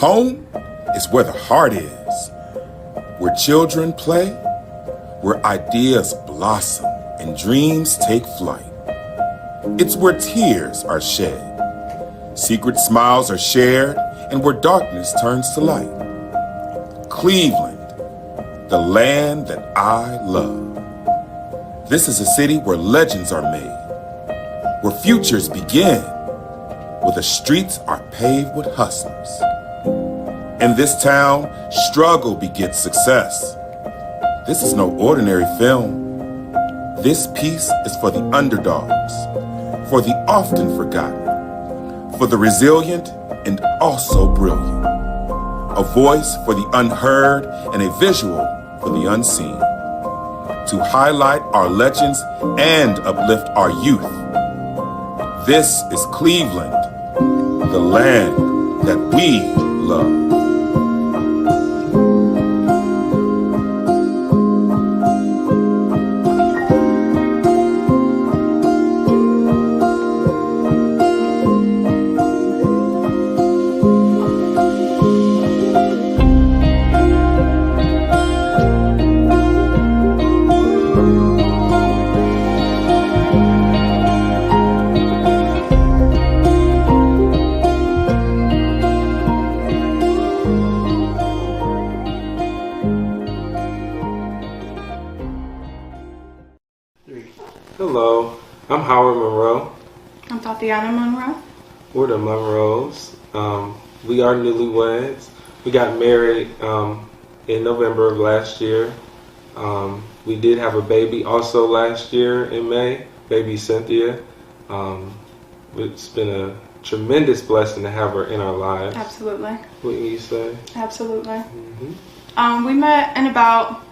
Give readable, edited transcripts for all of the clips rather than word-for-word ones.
Home is where the heart is, where children play, where ideas blossom and dreams take flight. It's where tears are shed, secret smiles are shared, and where darkness turns to light. Cleveland, the land that I love. This is a city where legends are made, where futures begin, where the streets are paved with hustlers. In this town, struggle begets success. This is no ordinary film. This piece is for the underdogs, for the often forgotten, for the resilient and also brilliant. A voice for the unheard and a visual for the unseen. To highlight our legends and uplift our youth. This is Cleveland, the land that we love. Hello, I'm Howard Monroe. I'm Tatiana Monroe. We're the Monroes. We are newlyweds. We got married in November of last year. We did have a baby also last year in May, baby Cynthia. It's been a tremendous blessing to have her in our lives. Absolutely. Wouldn't you say? Absolutely. Mm-hmm. We met in about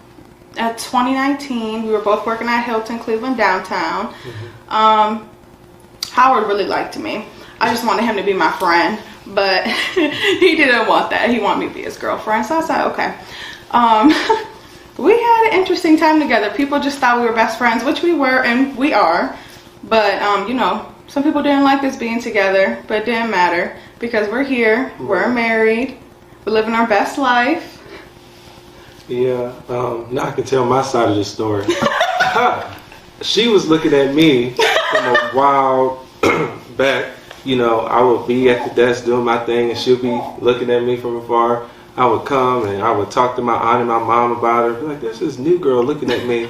2019. We were both working at Hilton Cleveland downtown. Mm-hmm. Howard really liked me. I just wanted him to be my friend, but he didn't want that. He wanted me to be his girlfriend. So I said, okay. We had an interesting time together. People just thought we were best friends, which we were and we are. But, you know, some people didn't like us being together, but it didn't matter because we're here. We're married. We're living our best life. Yeah, now I can tell my side of the story. She was looking at me from a while back. You know, I would be at the desk doing my thing and she'll be looking at me from afar. I would come and I would talk to my aunt and my mom about her. Be like, there's this new girl looking at me.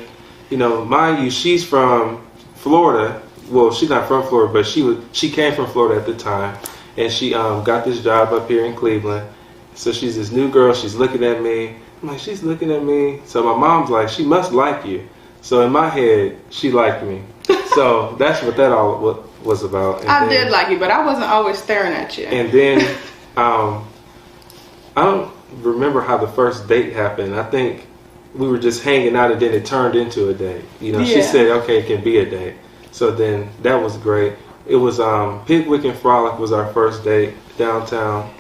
You know, mind you, she's from Florida. Well, she's not from Florida, but she came from Florida at the time. And she got this job up here in Cleveland. So she's this new girl. She's looking at me. I'm like, she's looking at me. So my mom's like, she must like you. So in my head, she liked me. So that's what that all was about. And I did like you, but I wasn't always staring at you. And then, I don't remember how the first date happened. I think we were just hanging out and then it turned into a date. You know, she said, okay, it can be a date. So then that was great. It was Pigwick and Frolic was our first date downtown.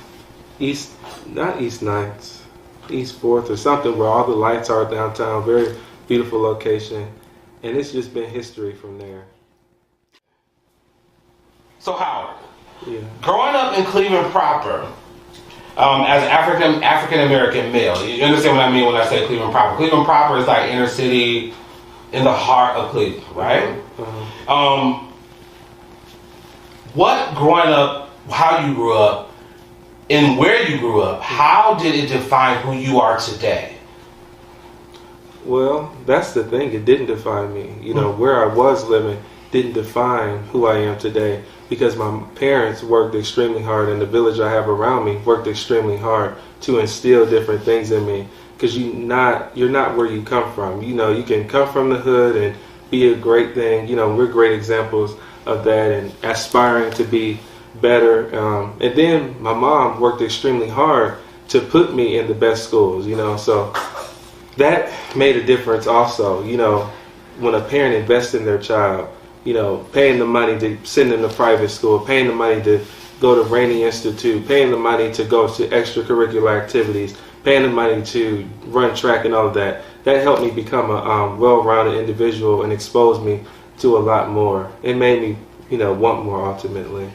East 4th or something where all the lights are downtown. Very beautiful location. And it's just been history from there. So Howard, Yeah. growing up in Cleveland proper, as an African American male, you understand what I mean when I say Cleveland proper? Cleveland proper is like inner city, in the heart of Cleveland, right? What growing up, how you grew up, and where you grew up, how did it define who you are today? Well, that's the thing. It didn't define me. You know, where I was living didn't define who I am today because my parents worked extremely hard and the village I have around me worked extremely hard to instill different things in me because you're not where you come from. You know, you can come from the hood and be a great thing. You know, we're great examples of that and aspiring to be better. And then my mom worked extremely hard to put me in the best schools, you know, so that made a difference also. You know, when a parent invests in their child, you know, paying the money to send them to private school, paying the money to go to Rainey Institute, paying the money to go to extracurricular activities, paying the money to run track and all of that, that helped me become a well-rounded individual and exposed me to a lot more. It made me, you know, want more ultimately.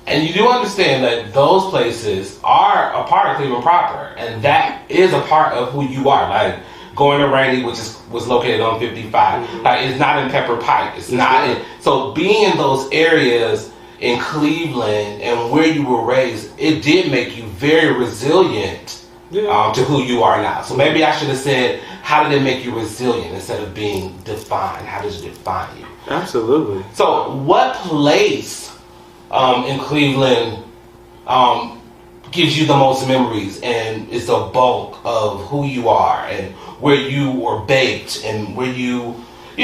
And you do understand that those places are a part of Cleveland proper, and that is a part of who you are. Like going to Rainey, which was located on 55, like it's not in Pepper Pike. It's not in. So being in those areas in Cleveland and where you were raised, it did make you very resilient to who you are now. So maybe I should have said, how did it make you resilient instead of being defined? How did it define you? Absolutely. So what place in Cleveland gives you the most memories and is the bulk of who you are and where you were baked and where you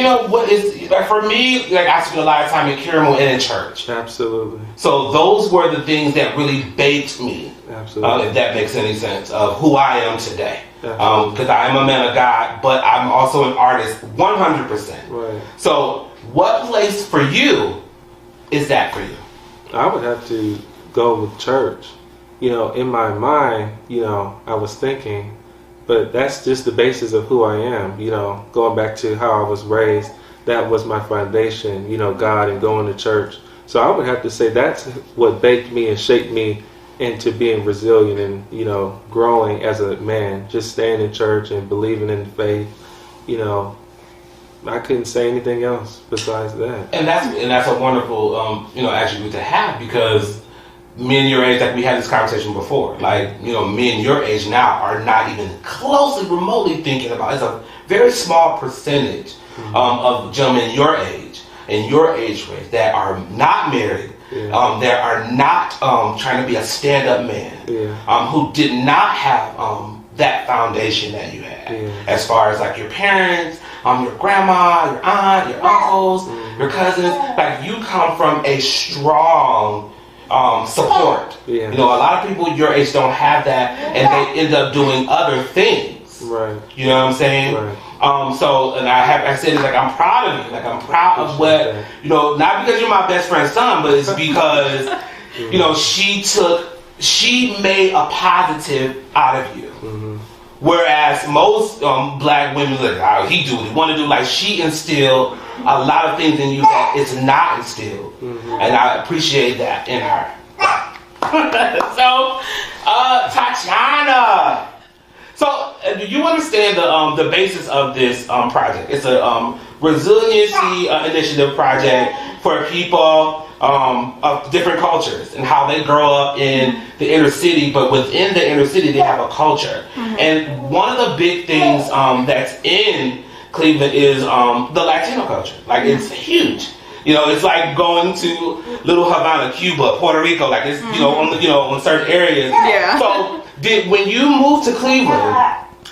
know, what is, like for me, like I spent a lot of time in Kirimel and in church. Absolutely. So those were the things that really baked me. Absolutely. If that makes any sense, of who I am today. Absolutely. Because I am a man of God, but I'm also an artist 100%. Right. So what place for you is that for you? I would have to go with church. You know, in my mind, you know, I was thinking, but that's just the basis of who I am. You know, going back to how I was raised, that was my foundation, you know, God and going to church. So I would have to say that's what baked me and shaped me into being resilient and, you know, growing as a man, just staying in church and believing in faith. You know, I couldn't say anything else besides that. And that's a wonderful you know, attribute to have, because men your age, like we had this conversation before, like, you know, men your age now are not even closely remotely thinking about, it's a very small percentage of gentlemen your age and your age range that are not married, that are not trying to be a stand-up man, who did not have that foundation that you had, as far as like your parents, your grandma, your aunt, your uncles, your cousins. Like you come from a strong support. You know, a lot of people your age don't have that, and they end up doing other things. Right. You know what I'm saying? Right. So, and I said it's like I'm proud of you. Like I'm proud of what, you know, not because you're my best friend's son, but it's because you know she made a positive out of you. Whereas most black women, like, oh, he do what he want to do. Like she instilled a lot of things in you that is not instilled, and I appreciate that in her. So, Tatiana. So, do you understand the basis of this project? It's a resiliency initiative project for people of different cultures and how they grow up in the inner city, but within the inner city they have a culture. And one of the big things that's in Cleveland is the Latino culture. Like it's huge. You know, it's like going to Little Havana, Cuba, Puerto Rico. Like it's on certain areas. Yeah. So when you moved to Cleveland,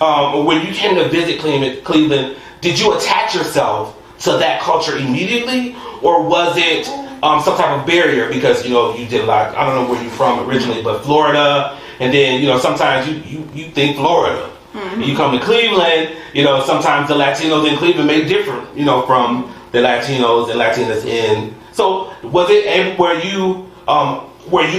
or when you came to visit Cleveland, did you attach yourself to that culture immediately, or was it some type of barrier because you did a lot? I don't know where you're from originally, but Florida, and then sometimes you think Florida. You come to Cleveland, sometimes the Latinos in Cleveland may differ, from the Latinos and Latinas in. So was it were you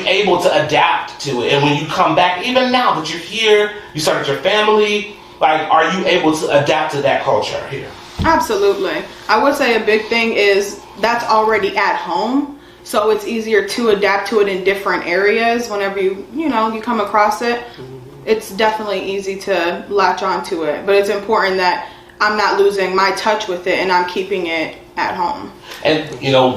able to adapt to it? And when you come back, even now that you're here, you started your family, like, are you able to adapt to that culture here? Absolutely. I would say a big thing is that's already at home. So it's easier to adapt to it in different areas whenever you come across it. It's definitely easy to latch onto it. But it's important that I'm not losing my touch with it and I'm keeping it at home. And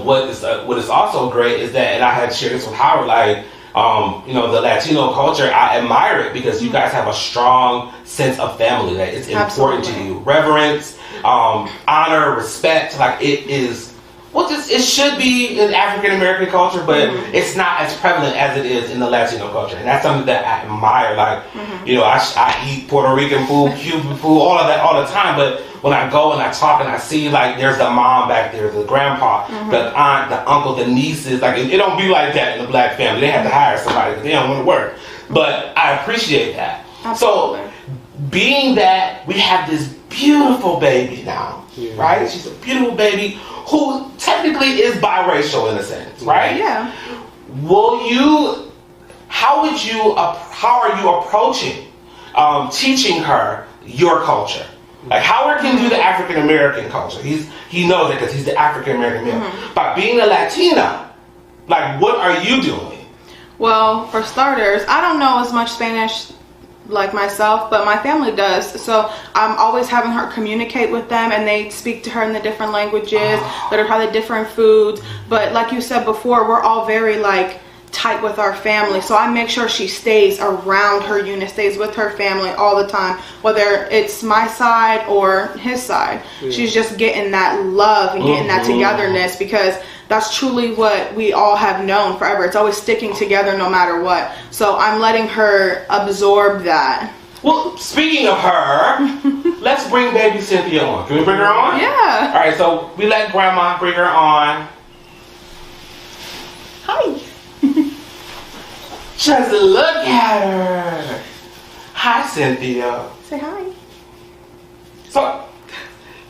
what is also great is that, and I had shared this with Howard, like the Latino culture, I admire it because you guys have a strong sense of family, that it's important to you. Reverence, honor, respect, like it is. Well, it should be in African American culture, but it's not as prevalent as it is in the Latino culture, and that's something that I admire. Like, I eat Puerto Rican food, Cuban food, all of that all the time. But when I go and I talk and I see, like, there's the mom back there, the grandpa, the aunt, the uncle, the nieces, like it don't be like that in the black family. They have to hire somebody because they don't want to work. But I appreciate that. Absolutely. So, being that we have this beautiful baby now, right? She's a beautiful baby who technically is biracial in a sense, right? Yeah. How are you approaching teaching her your culture? Like Howard can do the African American culture. He knows it because he's the African American male. By being a Latina, like, what are you doing? Well, for starters, I don't know as much Spanish like myself, but my family does. So I'm always having her communicate with them, and they speak to her in the different languages, let her try the different foods. But like you said before, we're all very like tight with our family, so I make sure she stays around her unit, stays with her family all the time, whether it's my side or his side. She's just getting that love and getting that togetherness, because that's truly what we all have known forever. It's always sticking together no matter what. So I'm letting her absorb that. Well, speaking of her, let's bring baby Cynthia on. Can we bring her on? Yeah. All right, so we let Grandma bring her on. Hi. Just look at her. Hi, Cynthia. Say hi.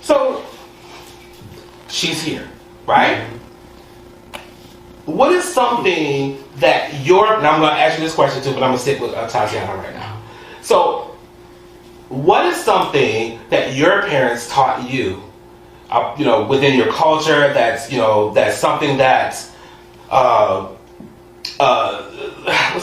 So she's here, right? What is something that and I'm going to ask you this question too, but I'm going to stick with Tatiana right now. So, what is something that your parents taught you, within your culture, that's something that's, what's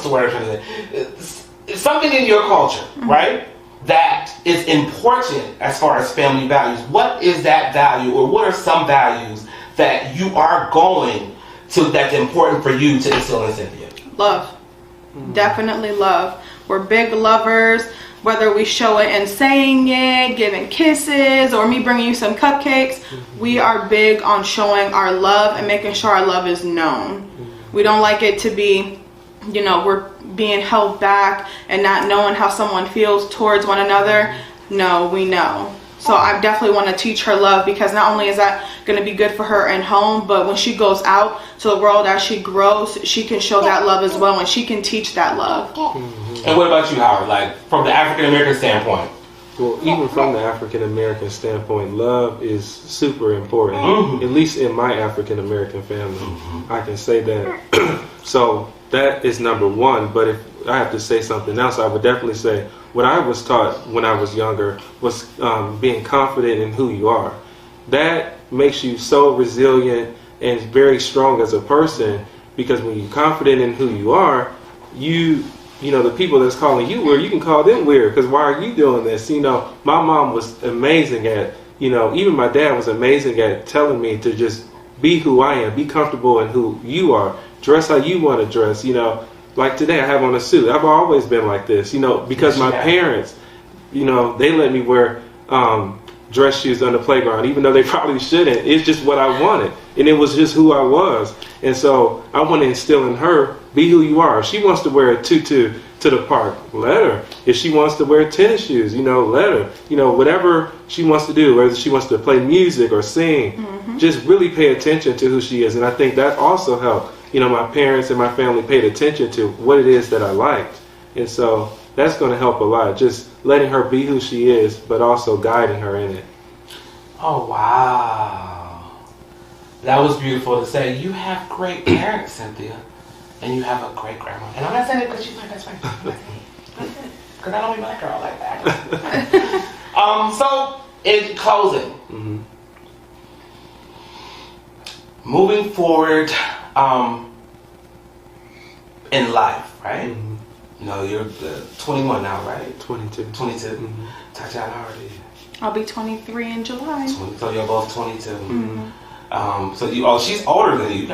the word for that? It's something in your culture, right? That is important as far as family values. What is that value, or what are some values that you are going to that's important for you to instill in Cynthia? Love. Definitely love. We're big lovers, whether we show it in saying it, giving kisses, or me bringing you some cupcakes. We are big on showing our love and making sure our love is known. We don't like it to be, we're being held back and not knowing how someone feels towards one another. No, we know. So I definitely want to teach her love, because not only is that going to be good for her in home, but when she goes out to the world, as she grows, she can show that love as well, and she can teach that love. And what about you, Howard? Like, from the African American standpoint? Well, even from the African American standpoint, love is super important. At least in my African American family, I can say that. So that is number one. But if I have to say something else, I would definitely say what I was taught when I was younger was being confident in who you are. That makes you so resilient and very strong as a person, because when you're confident in who you are, the people that's calling you weird, you can call them weird, because why are you doing this? My mom was amazing at, even my dad was amazing at telling me to just be who I am, be comfortable in who you are, dress how you want to dress. Like today I have on a suit. I've always been like this, because my parents, they let me wear dress shoes on the playground, even though they probably shouldn't. It's just what I wanted, and it was just who I was. And so I want to instill in her, be who you are. If she wants to wear a tutu to the park, let her. If she wants to wear tennis shoes, let her. Whatever she wants to do, whether she wants to play music or sing, just really pay attention to who she is. And I think that also helped. My parents and my family paid attention to what it is that I liked. And so that's going to help a lot. Just letting her be who she is, but also guiding her in it. Oh, wow. That was beautiful to say. You have great parents, Cynthia. And you have a great grandma. And I'm not saying it because she's my best friend. Because I don't even like her all like that. So, in closing, moving forward in life, right? You're 21 now, right? 22. 22. Tatiana, how old are you? I'll be 23 in July. So you're both 22. She's older than you.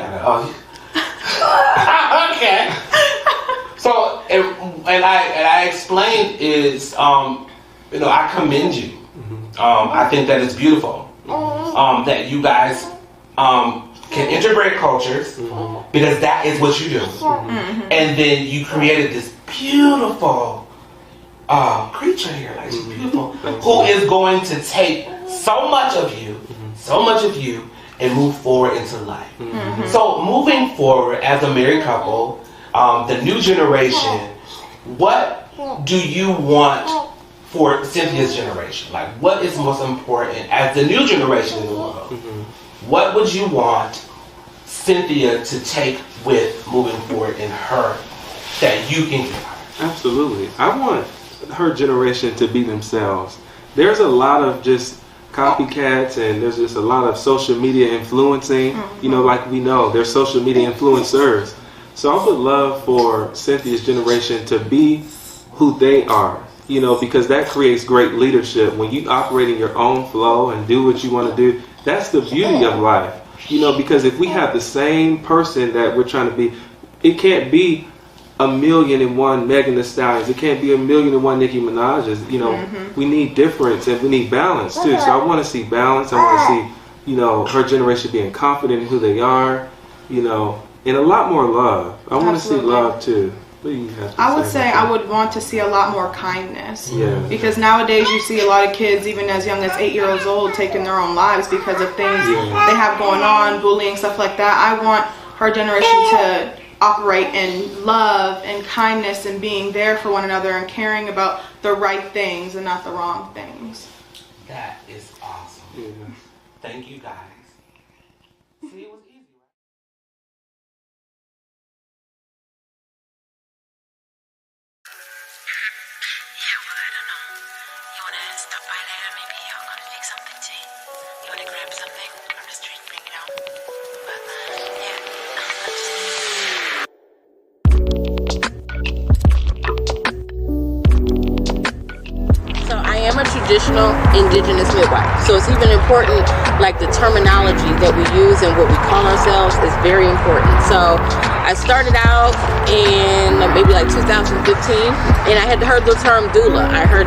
Okay. So, and I explained is, I commend you. I think that it's beautiful that you guys can integrate cultures, because that is what you do. And then you created this beautiful creature here, like she's beautiful, who is going to take so much of you, and move forward into life. So moving forward as a married couple, the new generation, what do you want for Cynthia's generation? Like, what is most important as the new generation in the world? What would you want Cynthia to take with moving forward in her that you can give her? Absolutely. I want her generation to be themselves. There's a lot of just copycats, and there's just a lot of social media influencing. Like we know, there's social media influencers. So I would love for Cynthia's generation to be who they are, you know, because that creates great leadership. When you operate in your own flow and do what you want to do, that's the beauty of life, you know, because if we have the same person that we're trying to be, it can't be 1,000,001 Megan Thee Stallions. It can't be 1,000,001 Nicki Minaj's. You know, we need difference and we need balance too. So I want to see balance. I want to see, you know, her generation being confident in who they are, you know, and a lot more love. I want to see love too. What do you have to I would say about I would want to see a lot more kindness. Yeah. Because nowadays you see a lot of kids, even as young as 8 years old, taking their own lives because of things they have going on, bullying, stuff like that. I want her generation to operate in love and kindness and being there for one another and caring about the right things and not the wrong things. That is awesome. Yeah. Thank you, guys. See, it was easy. I'm a traditional indigenous midwife, so it's even important, like the terminology that we use and what we call ourselves is very important. So I started out in maybe like 2015, and I had heard the term doula. I heard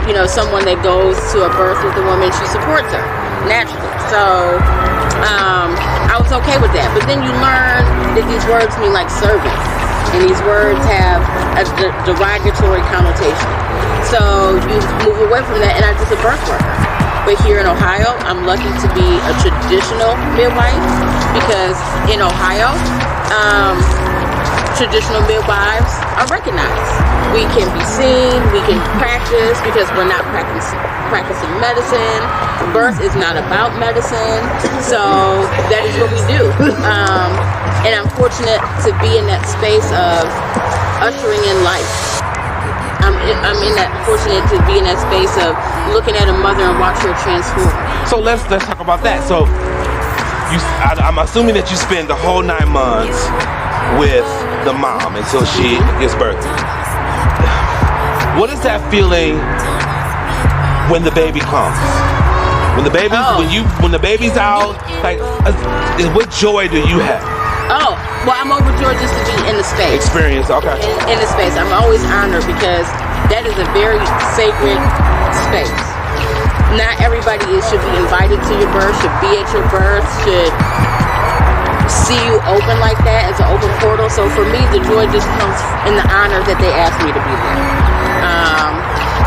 you know, someone that goes to a birth with a woman, she supports her naturally. So I was okay with that, but then you learn that these words mean like servants, and these words have a derogatory connotation. So you move away from that, and I just a birth worker. But here in Ohio, I'm lucky to be a traditional midwife because in Ohio, traditional midwives are recognized. We can be seen, we can practice because we're not practicing medicine. Birth is not about medicine, so that is what we do. And I'm fortunate to be in that space of ushering in life. I'm in that fortunate to be in that space of looking at a mother and watch her transform. So let's talk about that. So I'm assuming that you spend the whole 9 months with the mom until she gives birth. What is that feeling when the baby comes? When the baby's when the baby's out, like what joy do you have? Oh, well, I'm overjoyed just to be in the space. Experience, okay. In the space. I'm always honored because that is a very sacred space. Not everybody should be invited to your birth, should be at your birth, should see you open like that as an open portal. So for me, the joy just comes in the honor that they asked me to be there.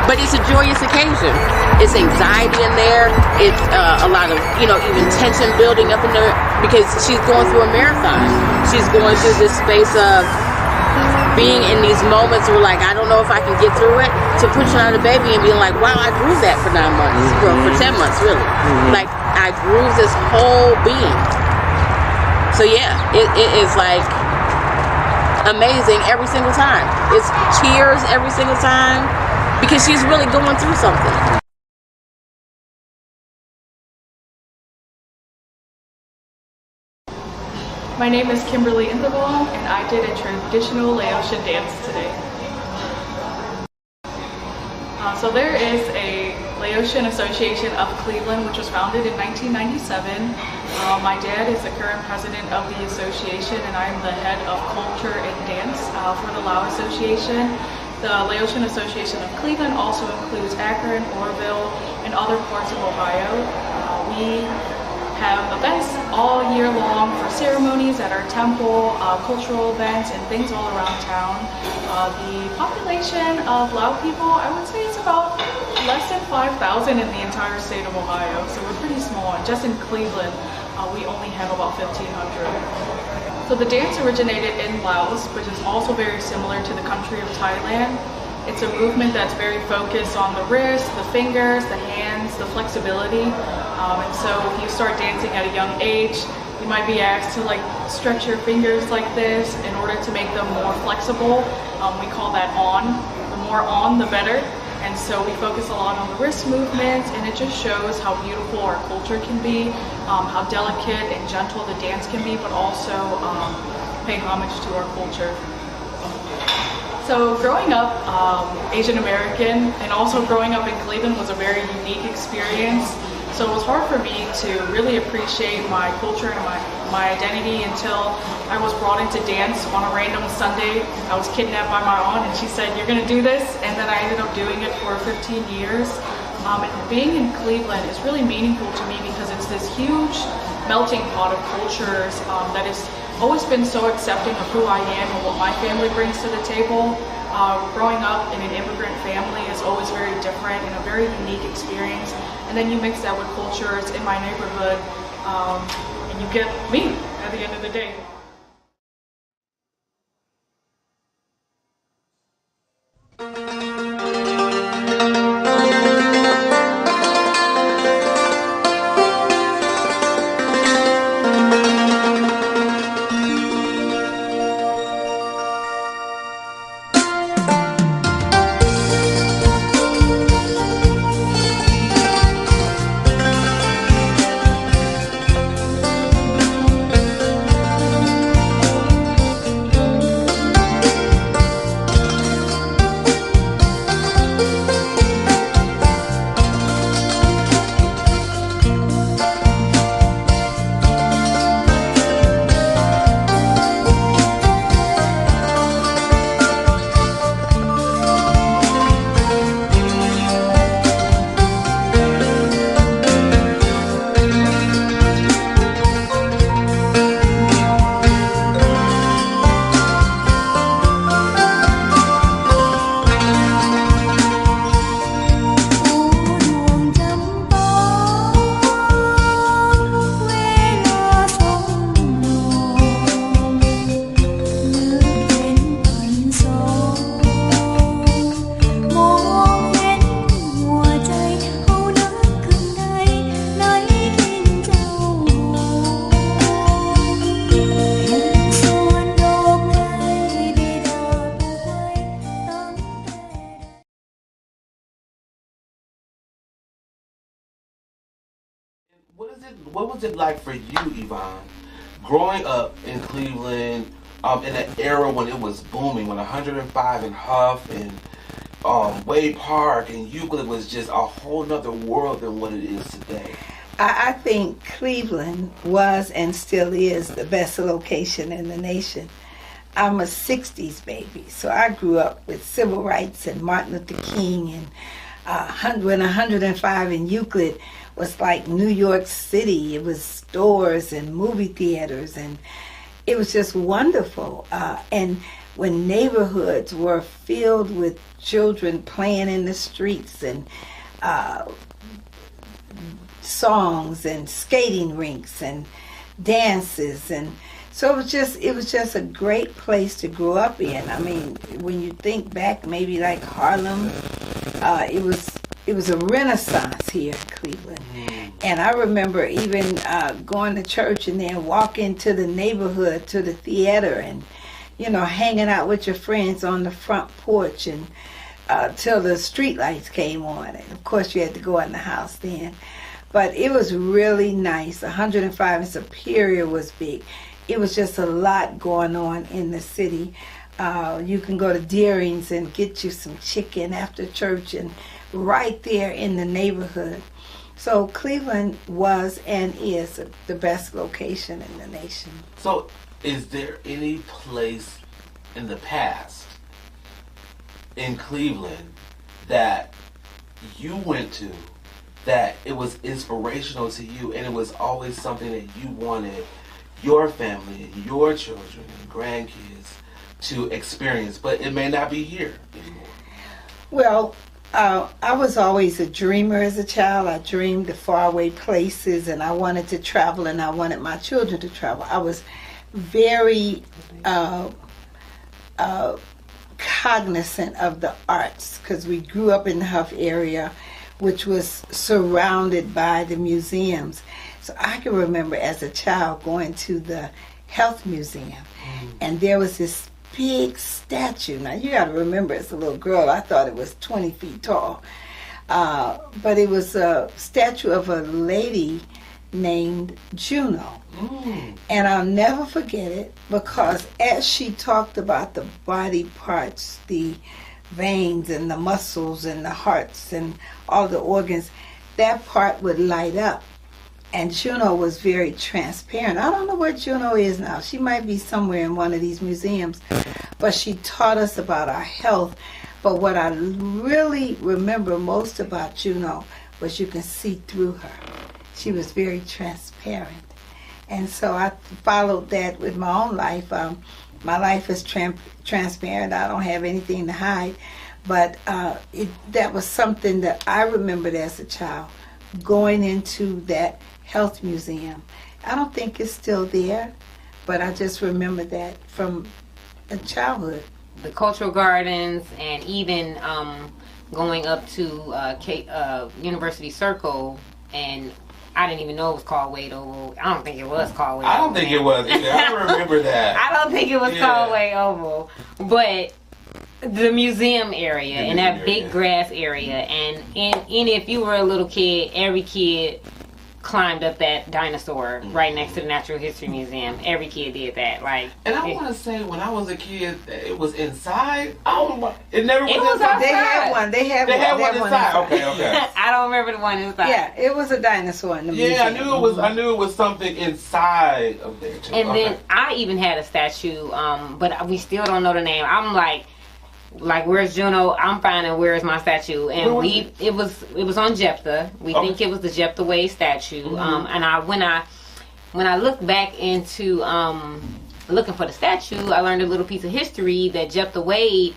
But it's a joyous occasion. It's anxiety in there. It's a lot of, you know, even tension building up in there because she's going through a marathon. She's going through this space of being in these moments where, like, I don't know if I can get through it, to pushing out a baby and being like, wow, I grew that for 9 months, well, for 10 months, really. Like, I grew this whole being. So, yeah, it is, like, amazing every single time. It's tears every single time. Because she's really going through something. My name is Kimberly Intheball, and I did a traditional Laotian dance today. So there is a Laotian Association of Cleveland, which was founded in 1997. My dad is the current president of the association, and I'm the head of culture and dance for the Lao Association. The Laotian Association of Cleveland also includes Akron, Orrville, and other parts of Ohio. We have events all year long for ceremonies at our temple, cultural events, and things all around town. The population of Lao people, I would say it's about less than 5,000 in the entire state of Ohio, so we're pretty small. And just in Cleveland, we only have about 1,500. So the dance originated in Laos, which is also very similar to the country of Thailand. It's a movement that's very focused on the wrists, the fingers, the hands, the flexibility. And so if you start dancing at a young age, you might be asked to like stretch your fingers like this in order to make them more flexible. We call that on. The more on, the better. And so we focus a lot on the wrist movements, and it just shows how beautiful our culture can be, how delicate and gentle the dance can be, but also pay homage to our culture. So growing up Asian American and also growing up in Cleveland was a very unique experience. So it was hard for me to really appreciate my culture and my identity until I was brought into dance on a random Sunday. I was kidnapped by my aunt and she said, "You're gonna do this," and then I ended up doing it for 15 years. And being in Cleveland is really meaningful to me because it's this huge melting pot of cultures that has always been so accepting of who I am and what my family brings to the table. Growing up in an immigrant family is always very different and a very unique experience. And then you mix that with cultures in my neighborhood, and you get me at the end of the day. What was it like for you, Yvonne, growing up in Cleveland in an era when it was booming, when 105 and Huff and Wade Park and Euclid was just a whole nother world than what it is today? I think Cleveland was and still is the best location in the nation. I'm a 60s baby, so I grew up with civil rights and Martin Luther King, and when 105 in Euclid was like New York City. It was stores and movie theaters, and it was just wonderful. And when neighborhoods were filled with children playing in the streets, and songs and skating rinks and dances, and so it was just a great place to grow up in. I mean, when you think back, maybe like Harlem, it was a renaissance here in Cleveland. And I remember even going to church and then walking to the neighborhood, to the theater, and hanging out with your friends on the front porch and till the street lights came on. And of course you had to go in the house then. But it was really nice. 105 in Superior was big. It was just a lot going on in the city. You can go to Deering's and get you some chicken after church, and right there in the neighborhood. So Cleveland was and is the best location in the nation. So is there any place in the past in Cleveland that you went to that it was inspirational to you, and it was always something that you wanted your family and your children and grandkids to experience, but it may not be here anymore? Well, I was always a dreamer as a child. I dreamed of faraway places, and I wanted to travel, and I wanted my children to travel. I was very cognizant of the arts because we grew up in the Huff area, which was surrounded by the museums. So I can remember as a child going to the Health Museum, and there was this big statue. Now you got to remember, as a little girl, I thought it was 20 feet tall, but it was a statue of a lady named Juno. And I'll never forget it, because as she talked about the body parts, the veins and the muscles and the hearts and all the organs, that part would light up. And Juno was very transparent. I don't know where Juno is now. She might be somewhere in one of these museums. But she taught us about our health. But what I really remember most about Juno was you can see through her. She was very transparent. And so I followed that with my own life. My life is transparent. I don't have anything to hide. But that was something that I remembered as a child, going into that health museum. I don't think it's still there, but I just remember that from a childhood. The cultural gardens, and even going up to University Circle, and I didn't even know it was called Wade Oval. I don't think it was called Wade Oval. I don't think it was either. I don't remember that. I don't think it was called Wade Oval. But the museum area, and that big grass area, and if you were a little kid, every kid climbed up that dinosaur right next to the Natural History Museum. Every kid did that. And I want to say, when I was a kid, it was inside. I don't know. It never was was inside. outside. They had one. They had one inside. Okay. I don't remember the one inside. Yeah, it was a dinosaur in the museum. Yeah, I knew it was something inside of there too. And then I even had a statue, but we still don't know the name. I'm like, where's Juno? I'm finding where's my statue, and it was on Jephthah. We think it was the Jephthah Wade statue. And when I look back into looking for the statue, I learned a little piece of history that Jephthah Wade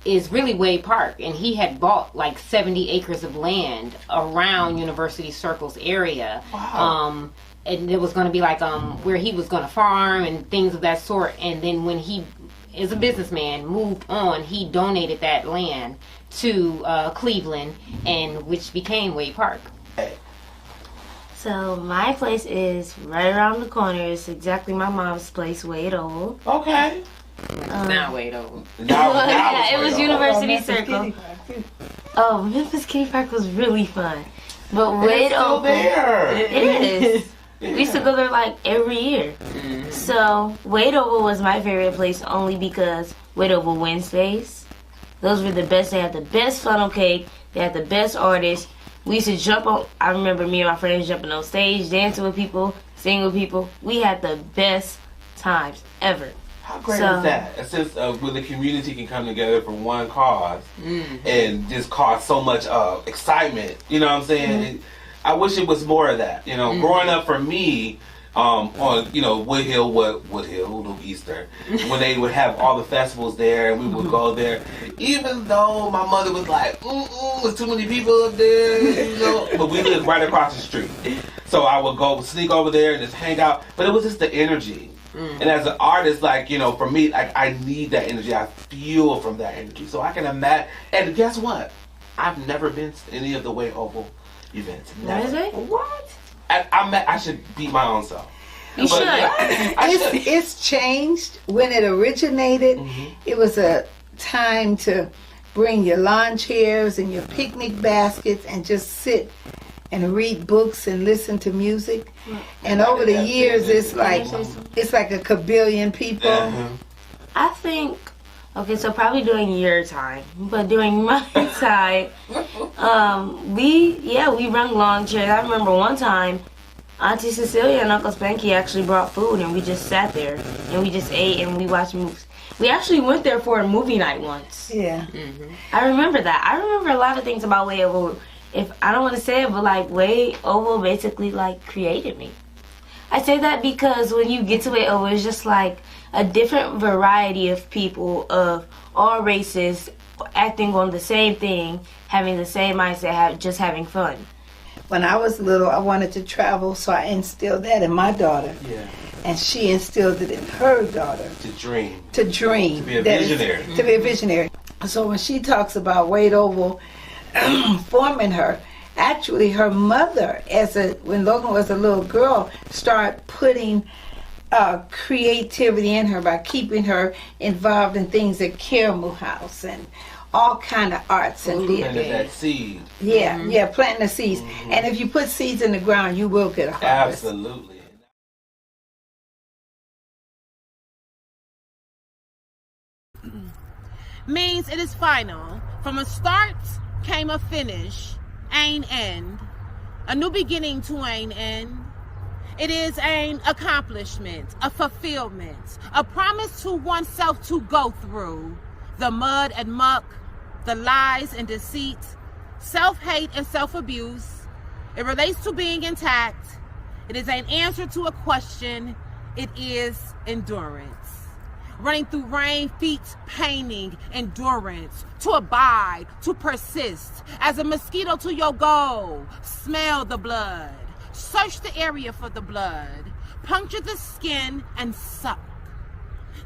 is really Wade Park, and he had bought like 70 acres of land around University Circle's area. Wow. And it was going to be like where he was going to farm and things of that sort. And then when he, as a businessman, moved on, he donated that land to Cleveland, and which became Wade Park. So my place is right around the corner. It's exactly my mom's place, Wade Oval. Okay. It's not Wade Oval. Yeah, it was Wade University Memphis Circle. Kitty Park, too. Oh, Memphis Kitty Park was really fun. But Wade It's still Oval, there. it is. We used to go there like every year. So Wade Oval was my favorite place only because Wade Oval Wednesdays, those were the best. They had the best funnel cake. They had the best artists. We used to jump on. I remember me and my friends jumping on stage, dancing with people, singing with people. We had the best times ever. How great is that? A sense of when the community can come together for one cause and just cause so much excitement. You know what I'm saying? I wish it was more of that. You know, growing up for me, on Woodhill, Easter, when they would have all the festivals there, and we would go there. Even though my mother was like, there's too many people up there, you know, but we lived right across the street, so I would go sneak over there and just hang out. But it was just the energy. And as an artist, like, you know, for me, like, I need that energy. I feel from that energy, so I can imagine. And guess what? I've never been to any of the Wade Oval events. Never. What? I should beat my own self. You should. It's changed. When it originated, it was a time to bring your lawn chairs and your picnic baskets and just sit and read books and listen to music. And over the years, it's like a kabillion people. I think, okay, so probably during your time, but during my time, we run lawn chairs. I remember one time, Auntie Cecilia and Uncle Spanky actually brought food, and we just sat there and we just ate and we watched movies. We actually went there for a movie night once. Yeah. I remember that. I remember a lot of things about Wade Oval. If I don't want to say it, but like Wade Oval basically like created me. I say that because when you get to Wade Oval, it's just like a different variety of people of all races acting on the same thing, having the same mindset, just having fun. When I was little, I wanted to travel, so I instilled that in my daughter. Yeah. And she instilled it in her daughter. To dream. To dream. To be a visionary. To be a visionary. So when she talks about Wade Oval forming her, actually her mother, when Logan was a little girl, started putting creativity in her by keeping her involved in things at Karamu House and all kind of arts and Planted theater. that seed. Yeah, planting the seeds. And if you put seeds in the ground, you will get a harvest. Absolutely. Means it is final. From a start came a finish, ain end. A new beginning to ain end. It is an accomplishment, a fulfillment, a promise to oneself to go through the mud and muck, the lies and deceit, self-hate and self-abuse. It relates to being intact. It is an answer to a question. It is endurance. Running through rain, feet paining, endurance, to abide, to persist, as a mosquito to your goal. Smell the blood, search the area for the blood, puncture the skin and suck.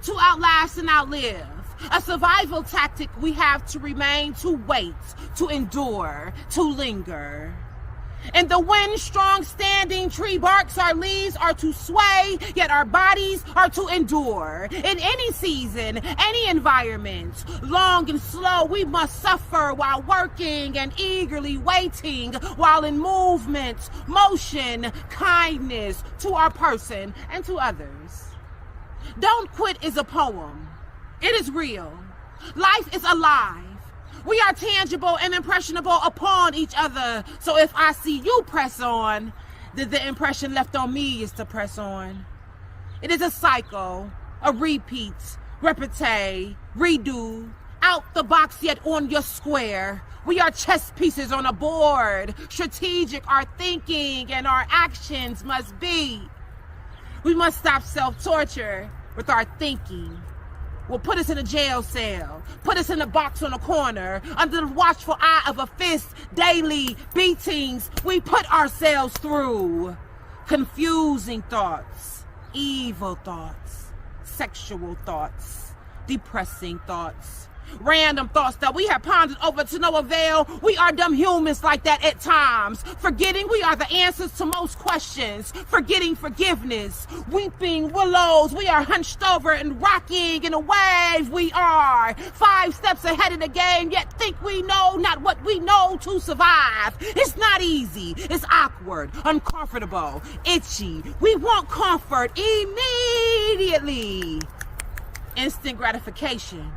To outlast and outlive, a survival tactic we have to remain, to wait, to endure, to linger. In the wind, strong standing, tree barks, our leaves are to sway, yet our bodies are to endure. In any season, any environment, long and slow, we must suffer while working and eagerly waiting, while in movement, motion, kindness to our person and to others. Don't Quit is a poem. It is real. Life is alive. We are tangible and impressionable upon each other. So if I see you press on, then the impression left on me is to press on. It is a cycle, a repeat, repete, redo, out the box yet on your square. We are chess pieces on a board. Strategic our thinking and our actions must be. We must stop self-torture with our thinking. Will put us in a jail cell, put us in a box on a corner, under the watchful eye of a fist, daily beatings we put ourselves through. Confusing thoughts, evil thoughts, sexual thoughts, depressing thoughts, random thoughts that we have pondered over to no avail. We are dumb humans like that at times, forgetting we are the answers to most questions, forgetting forgiveness, weeping willows. We are hunched over and rocking in a wave. We are 5 steps ahead of the game, yet think we know not what we know to survive. It's not easy. It's awkward, uncomfortable, itchy. We want comfort immediately. Instant gratification.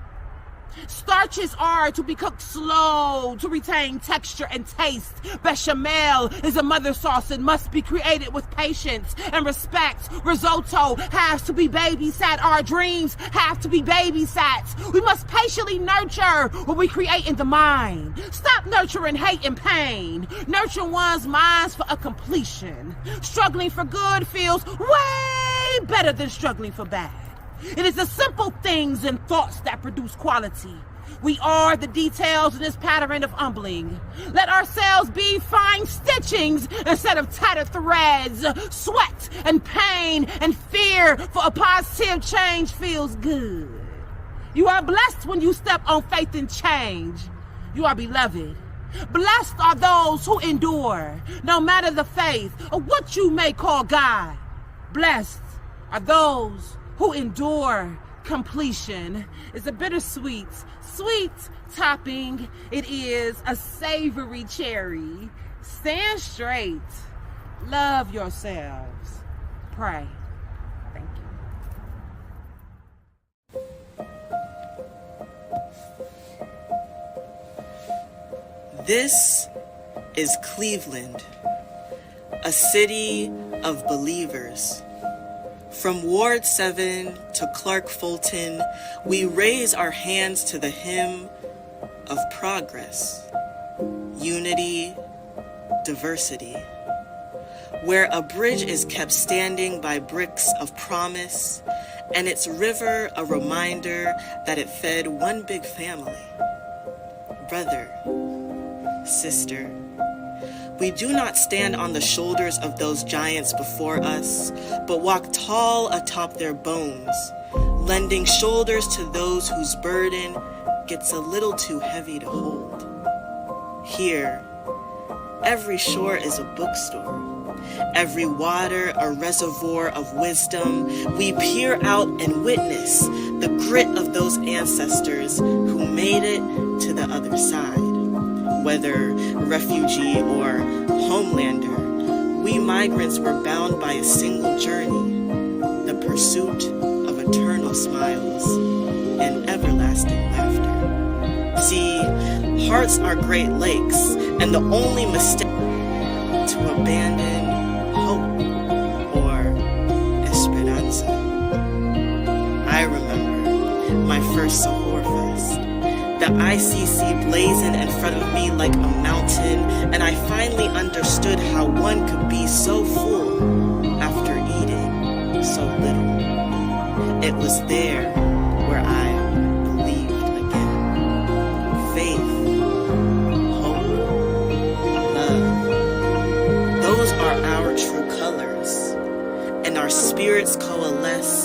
Starches are to be cooked slow to retain texture and taste. Bechamel is a mother sauce and must be created with patience and respect. Risotto has to be babysat. Our dreams have to be babysat. We must patiently nurture what we create in the mind. Stop nurturing hate and pain. Nurture one's minds for a completion. Struggling for good feels way better than struggling for bad. It is the simple things and thoughts that produce quality. We are the details in this pattern of humbling. Let ourselves be fine stitchings instead of tattered threads. Sweat and pain and fear for a positive change feels good. You are blessed when you step on faith and change. You are beloved. Blessed are those who endure, no matter the faith or what you may call God. Blessed are those who endure. Completion is a bittersweet, sweet topping. It is a savory cherry. Stand straight. Love yourselves. Pray. Thank you. This is Cleveland, a city of believers. From Ward 7 to Clark Fulton, we raise our hands to the hymn of progress, unity, diversity, where a bridge is kept standing by bricks of promise, and its river a reminder that it fed one big family. Brother, sister, we do not stand on the shoulders of those giants before us, but walk tall atop their bones, lending shoulders to those whose burden gets a little too heavy to hold. Here, every shore is a bookstore, every water a reservoir of wisdom. We peer out and witness the grit of those ancestors who made it to the other side. Whether refugee or homelander, we migrants were bound by a single journey, the pursuit of eternal smiles and everlasting laughter. See, hearts are great lakes, and the only mistake to abandon hope or esperanza. I remember my first Sahur Fest, the ICC blazing in front of me like a mountain, and I finally understood how one could be so full after eating so little. It was there where I believed again. Faith, hope, love. Those are our true colors, and our spirits coalesce